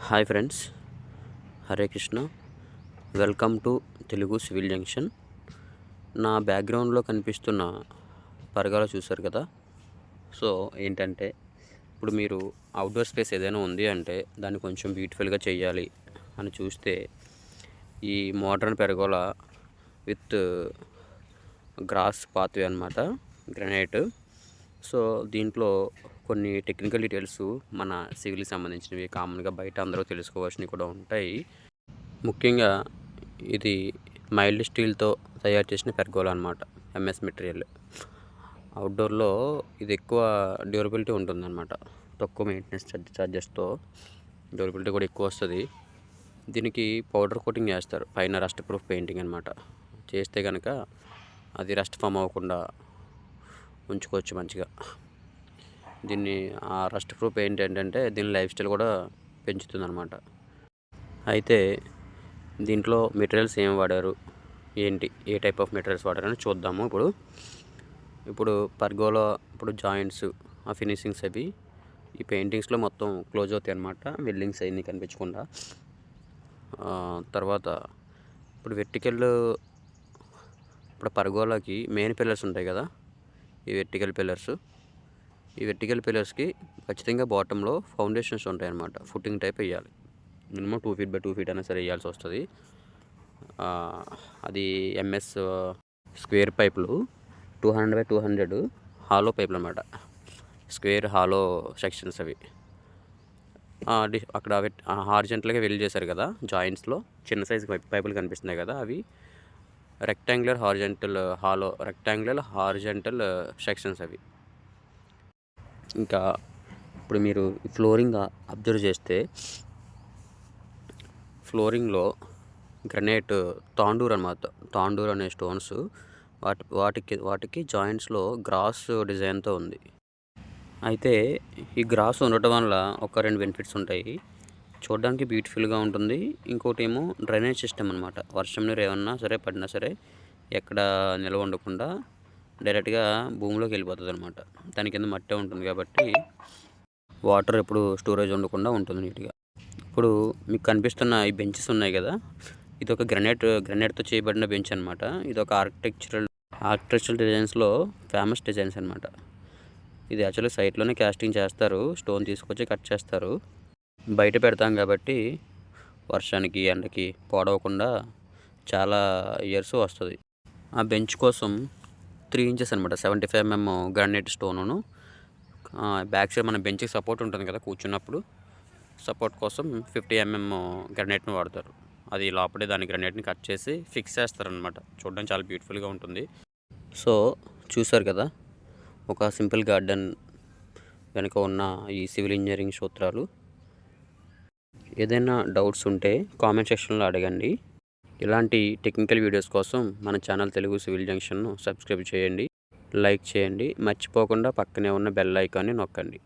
Hi friends, Hare Krishna. Welcome to Telugu civil junction. నా బ్యాక్గ్రౌండ్లో కనిపిస్తున్న పరగాలు చూశారు కదా. సో ఏంటంటే, ఇప్పుడు మీరు అవుట్డోర్ స్పేస్ ఏదైనా ఉంది అంటే దాన్ని కొంచెం బ్యూటిఫుల్గా చేయాలి అని చూస్తే ఈ మోడర్న్ పెరగోల విత్ గ్రాస్ పాత్వే అనమాట, గ్రనైట్. సో దీంట్లో కొన్ని టెక్నికల్ డీటెయిల్స్ మన సివిల్కి సంబంధించినవి, కామన్గా బయట అందరూ తెలుసుకోవాల్సినవి కూడా ఉంటాయి. ముఖ్యంగా ఇది మైల్డ్ స్టీల్తో తయారు చేసిన పెర్గోలా అనమాట, ఎంఎస్ మెటీరియల్. అవుట్డోర్లో ఇది ఎక్కువ డ్యూరబిలిటీ ఉంటుందన్నమాట, తక్కువ మెయింటెనెన్స్ ఛార్జెస్తో డ్యూరబిలిటీ కూడా ఎక్కువ వస్తుంది. దీనికి పౌడర్ కోటింగ్ చేస్తారు, పైన రస్ట్ ప్రూఫ్ పెయింటింగ్ అనమాట. చేస్తే కనుక అది రస్ట్ ఫామ్ అవ్వకుండా ఉంచుకోవచ్చు మంచిగా. దీన్ని ఆ రస్ట్ ప్రూఫ్ పెయింట్ ఏంటంటే దీని లైఫ్ స్టైల్ కూడా పెంచుతుంది అనమాట. అయితే దీంట్లో మెటీరియల్స్ ఏం వాడారు, ఏంటి, ఏ టైప్ ఆఫ్ మెటీరియల్స్ వాడారని చూద్దాము. ఇప్పుడు పర్గోలో ఇప్పుడు జాయింట్స్, ఆ ఫినిషింగ్స్ అవి ఈ పెయింటింగ్స్లో మొత్తం క్లోజ్ అవుతాయి అనమాట, వెల్డింగ్స్ అన్నీ కనిపించకుండా. తర్వాత ఇప్పుడు ఇప్పుడు పర్గోలాకి మెయిన్ పిల్లర్స్ ఉంటాయి కదా, ఈ వెర్టికల్ పిల్లర్స్కి ఖచ్చితంగా బాటంలో ఫౌండేషన్స్ ఉంటాయి అన్నమాట. ఫుట్టింగ్ టైప్ వేయాలి, మినిమం 2 feet by 2 feet అయినా సరే వేయాల్సి వస్తుంది. అది ఎంఎస్ స్క్వేర్ పైపులు 200 by 200 హాలో పైపులు అన్నమాట, స్క్వేర్ హాలో సెక్షన్స్ అవి. అక్కడ హార్జెంటల్గా వెల్డ్ చేశారు కదా జాయింట్స్లో, చిన్న సైజు పైపులు కనిపిస్తున్నాయి కదా, అవి రెక్టాంగులర్ హార్జెంటల్ సెక్షన్స్ అవి. ఇంకా ఇప్పుడు మీరు ఫ్లోరింగ్ అబ్జర్వ్ చేస్తే, ఫ్లోరింగ్లో గ్రనైట్ తాండూర్ అనే స్టోన్స్, వాటికి జాయింట్స్లో గ్రాస్ డిజైన్తో ఉంది. అయితే ఈ గ్రాస్ ఉండటం వల్ల ఒక 2 బెనిఫిట్స్ ఉంటాయి. చూడడానికి బ్యూటిఫుల్గా ఉంటుంది, ఇంకోటి ఏమో డ్రైనేజ్ సిస్టమ్ అనమాట. వర్షం నీరు ఏమన్నా సరే పడినా సరే ఎక్కడ నిల్వ ఉండకుండా డైరెక్ట్గా భూమిలోకి వెళ్ళిపోతుంది అనమాట. దాని కింద మట్టే ఉంటుంది కాబట్టి వాటర్ ఎప్పుడు స్టోరేజ్ ఉండకుండా ఉంటుంది నీట్గా. ఇప్పుడు మీకు కనిపిస్తున్న ఈ బెంచెస్ ఉన్నాయి కదా, ఇది ఒక గ్రనైట్తో చేయబడిన బెంచ్ అనమాట. ఇది ఒక ఆర్కిటెక్చరల్ డిజైన్స్లో ఫేమస్ డిజైన్స్ అనమాట. ఇది యాక్చువల్లీ సైట్లోనే కాస్టింగ్ చేస్తారు, స్టోన్ తీసుకొచ్చి కట్ చేస్తారు. బయట పెడతాం కాబట్టి వర్షానికి ఎండకి పాడవకుండా చాలా ఇయర్స్ వస్తుంది. ఆ బెంచ్ కోసం 3 inches అనమాట, 75 mm granite stone. Back side మన బెంచ్కి సపోర్ట్ ఉంటుంది కదా కూర్చున్నప్పుడు, సపోర్ట్ కోసం 50 mm గ్రానైట్ని వాడతారు. అది లోపలే దాని గ్రానైట్ని కట్ చేసి ఫిక్స్ చేస్తారనమాట. చూడడానికి చాలా బ్యూటిఫుల్గా ఉంటుంది. సో చూసారు కదా, ఒక సింపుల్ గార్డెన్ వెనుక ఉన్న ఈ సివిల్ ఇంజనీరింగ్ సూత్రాలు. ఏదైనా డౌట్స్ ఉంటే కామెంట్ సెక్షన్లో అడగండి. ఇలాంటి టెక్నికల్ వీడియోస్ కోసం మన ఛానల్ తెలుగు సివిల్ జంక్షన్ను సబ్స్క్రైబ్ చేయండి, లైక్ చేయండి, మర్చిపోకుండా పక్కనే ఉన్న బెల్ ఐకాన్ని నొక్కండి.